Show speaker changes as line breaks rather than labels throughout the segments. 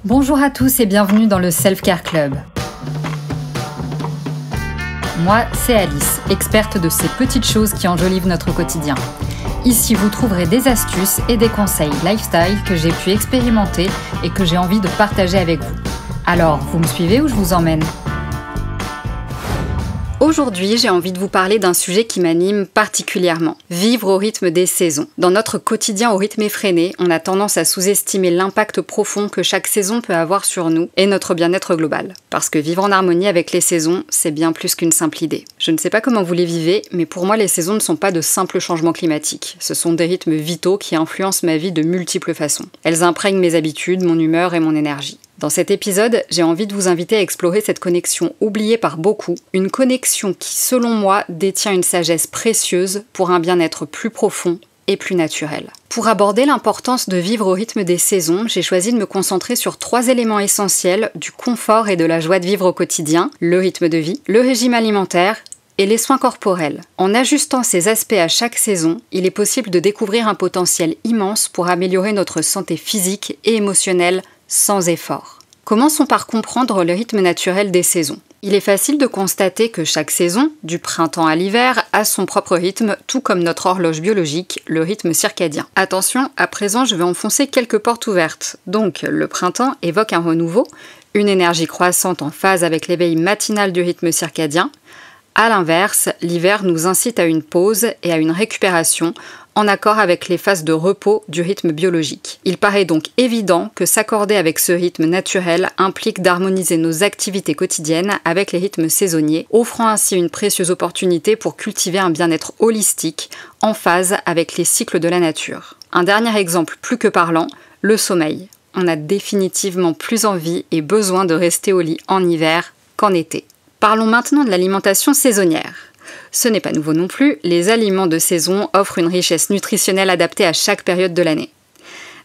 Bonjour à tous et bienvenue dans le Self-Care Club. Moi, c'est Alice, experte de ces petites choses qui enjolivent notre quotidien. Ici, vous trouverez des astuces et des conseils lifestyle que j'ai pu expérimenter et que j'ai envie de partager avec vous. Alors, vous me suivez ou je vous emmène ? Aujourd'hui, j'ai envie de vous parler d'un sujet qui m'anime particulièrement. Vivre au rythme des saisons. Dans notre quotidien au rythme effréné, on a tendance à sous-estimer l'impact profond que chaque saison peut avoir sur nous et notre bien-être global. Parce que vivre en harmonie avec les saisons, c'est bien plus qu'une simple idée. Je ne sais pas comment vous les vivez, mais pour moi, les saisons ne sont pas de simples changements climatiques. Ce sont des rythmes vitaux qui influencent ma vie de multiples façons. Elles imprègnent mes habitudes, mon humeur et mon énergie. Dans cet épisode, j'ai envie de vous inviter à explorer cette connexion oubliée par beaucoup, une connexion qui, selon moi, détient une sagesse précieuse pour un bien-être plus profond et plus naturel. Pour aborder l'importance de vivre au rythme des saisons, j'ai choisi de me concentrer sur 3 éléments essentiels du confort et de la joie de vivre au quotidien, le rythme de vie, le régime alimentaire et les soins corporels. En ajustant ces aspects à chaque saison, il est possible de découvrir un potentiel immense pour améliorer notre santé physique et émotionnelle sans effort. Commençons par comprendre le rythme naturel des saisons. Il est facile de constater que chaque saison, du printemps à l'hiver, a son propre rythme, tout comme notre horloge biologique, le rythme circadien. Attention, à présent je vais enfoncer quelques portes ouvertes. Donc, le printemps évoque un renouveau, une énergie croissante en phase avec l'éveil matinal du rythme circadien. A l'inverse, l'hiver nous incite à une pause et à une récupération, en accord avec les phases de repos du rythme biologique. Il paraît donc évident que s'accorder avec ce rythme naturel implique d'harmoniser nos activités quotidiennes avec les rythmes saisonniers, offrant ainsi une précieuse opportunité pour cultiver un bien-être holistique, en phase avec les cycles de la nature. Un dernier exemple plus que parlant, le sommeil. On a définitivement plus envie et besoin de rester au lit en hiver qu'en été. Parlons maintenant de l'alimentation saisonnière. Ce n'est pas nouveau non plus, les aliments de saison offrent une richesse nutritionnelle adaptée à chaque période de l'année.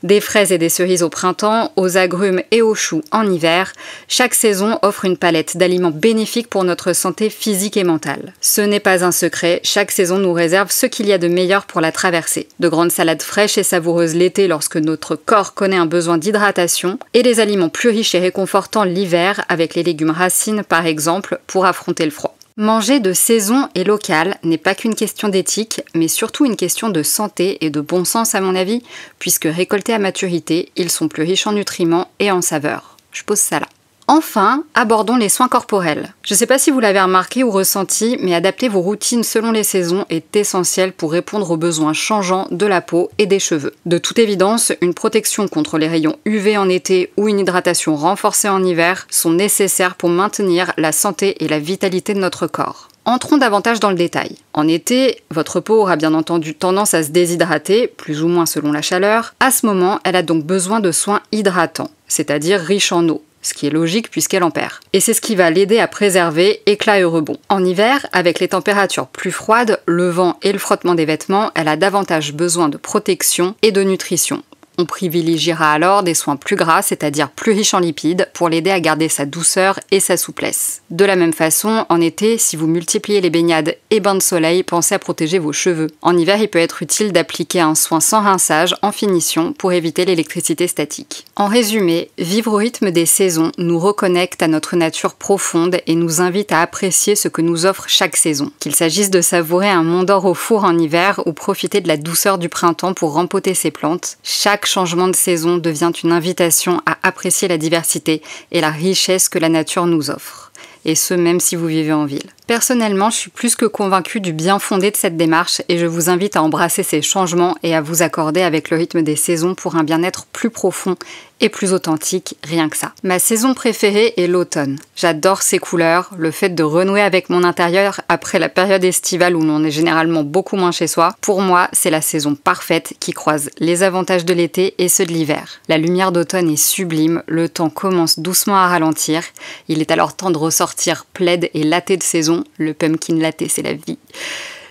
Des fraises et des cerises au printemps, aux agrumes et aux choux en hiver, chaque saison offre une palette d'aliments bénéfiques pour notre santé physique et mentale. Ce n'est pas un secret, chaque saison nous réserve ce qu'il y a de meilleur pour la traverser. De grandes salades fraîches et savoureuses l'été lorsque notre corps connaît un besoin d'hydratation, et des aliments plus riches et réconfortants l'hiver avec les légumes racines par exemple pour affronter le froid. Manger de saison et local n'est pas qu'une question d'éthique, mais surtout une question de santé et de bon sens à mon avis, puisque récoltés à maturité, ils sont plus riches en nutriments et en saveurs. Je pose ça là. Enfin, abordons les soins corporels. Je ne sais pas si vous l'avez remarqué ou ressenti, mais adapter vos routines selon les saisons est essentiel pour répondre aux besoins changeants de la peau et des cheveux. De toute évidence, une protection contre les rayons UV en été ou une hydratation renforcée en hiver sont nécessaires pour maintenir la santé et la vitalité de notre corps. Entrons davantage dans le détail. En été, votre peau aura bien entendu tendance à se déshydrater, plus ou moins selon la chaleur. À ce moment, elle a donc besoin de soins hydratants, c'est-à-dire riches en eau. Ce qui est logique puisqu'elle en perd. Et c'est ce qui va l'aider à préserver éclat et rebond. En hiver, avec les températures plus froides, le vent et le frottement des vêtements, elle a davantage besoin de protection et de nutrition. On privilégiera alors des soins plus gras, c'est-à-dire plus riches en lipides, pour l'aider à garder sa douceur et sa souplesse. De la même façon, en été, si vous multipliez les baignades et bains de soleil, pensez à protéger vos cheveux. En hiver, il peut être utile d'appliquer un soin sans rinçage en finition pour éviter l'électricité statique. En résumé, vivre au rythme des saisons nous reconnecte à notre nature profonde et nous invite à apprécier ce que nous offre chaque saison. Qu'il s'agisse de savourer un Mont d'Or au four en hiver ou profiter de la douceur du printemps pour rempoter ses plantes, chaque changement de saison devient une invitation à apprécier la diversité et la richesse que la nature nous offre. Et ce, même si vous vivez en ville. Personnellement, je suis plus que convaincue du bien fondé de cette démarche et je vous invite à embrasser ces changements et à vous accorder avec le rythme des saisons pour un bien-être plus profond et plus authentique, rien que ça. Ma saison préférée est l'automne. J'adore ses couleurs, le fait de renouer avec mon intérieur après la période estivale où l'on est généralement beaucoup moins chez soi. Pour moi, c'est la saison parfaite qui croise les avantages de l'été et ceux de l'hiver. La lumière d'automne est sublime, le temps commence doucement à ralentir. Il est alors temps de ressortir plaid et latte de saison. Le pumpkin latte, c'est la vie.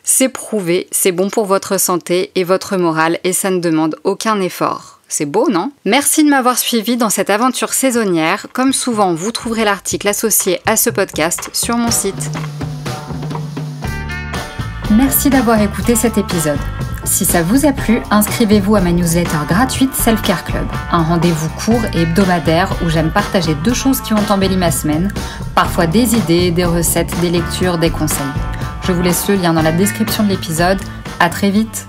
C'est prouvé, c'est bon pour votre santé et votre morale et ça ne demande aucun effort. C'est beau, non ? Merci de m'avoir suivi dans cette aventure saisonnière. Comme souvent, vous trouverez l'article associé à ce podcast sur mon site. Merci d'avoir écouté cet épisode. Si ça vous a plu, inscrivez-vous à ma newsletter gratuite Self-Care Club, un rendez-vous court et hebdomadaire où j'aime partager 2 choses qui ont embelli ma semaine, parfois des idées, des recettes, des lectures, des conseils. Je vous laisse le lien dans la description de l'épisode. À très vite!